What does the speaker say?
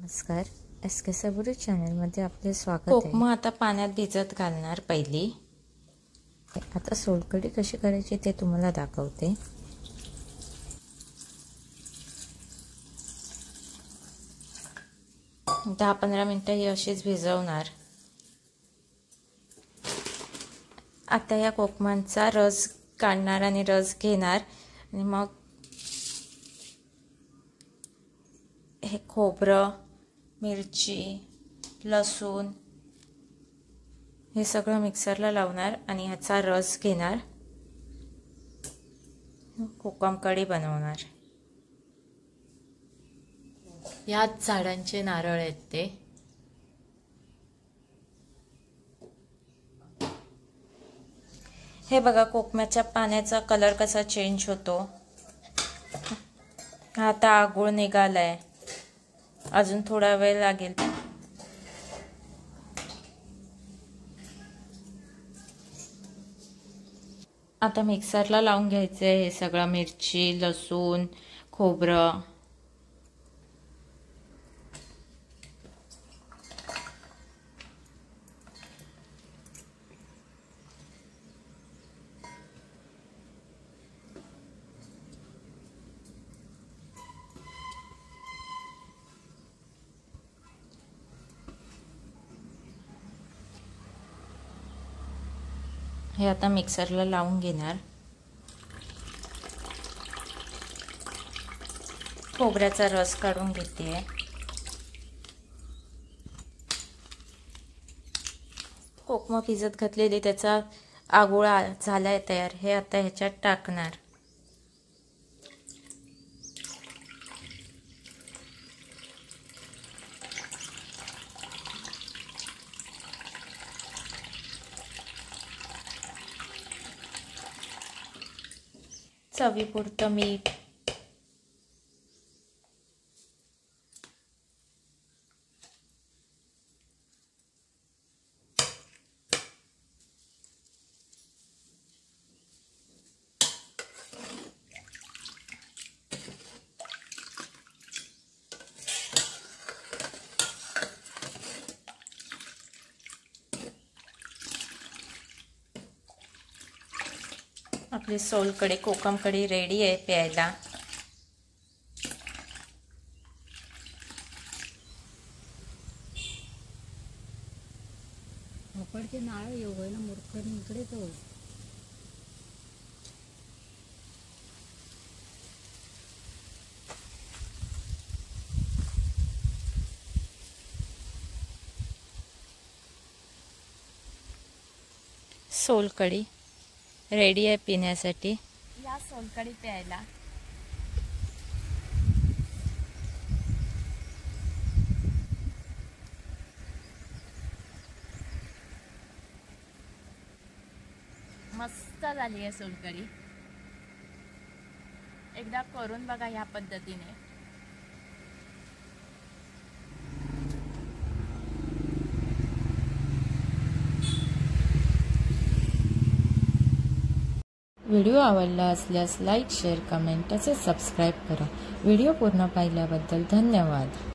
नमस्कार, SK सबुरी चॅनलमध्ये आपले स्वागत आहे। कोकम आता पाण्यात भिजत घालणार पहिली। आता सोलकढी कशी करायची ते तुम्हाला दाखवते। 10-15 मिनिटं ही अशीच भिजवणार। आता या कोकमांचा रस काढणार आणि रस घेणार आणि मग हे खोबरं, मिरची, लसूण हे सगळं मिक्सरला लावणार आणि ह्याचा रस घेणार, कोकम कढी बनवणार। याच झाडांचे नारळ आहेत ते। हे बघा कोकमाच्या पाण्याचा कलर कसा चेंज होतो। आता आगोळ निघालाय, अजून थोडा वेळ लागेल। आता मिक्सरला लावून घ्यायचंय हे सगळं, मिरची, लसूण, खोबरं। हे आता मिक्सरला लावून घेणार। खोबऱ्याचा रस काढून घेते। कोकम भिजत घातलेली त्याचा आगोळा झालाय तयार, हे आता ह्याच्यात टाकणार। चवीपुरतं मीठ, आपली सोलकढी कोकम कढी रेडी आहे प्यायला। भोपळचे नारळ एवढं ना मूर्खनी इकडे तो सोलकढी रेडी आहे पिण्यासाठी। या सोलकढी प्यायला। मस्त झाली आहे सोलकढी, एकदा करून बघा ह्या पद्धतीने। व्हिडिओ आवडला असल्यास लाईक, शेअर, कमेंट तसेच सबस्क्राईब करा। व्हिडिओ पूर्ण पाहिल्याबद्दल धन्यवाद।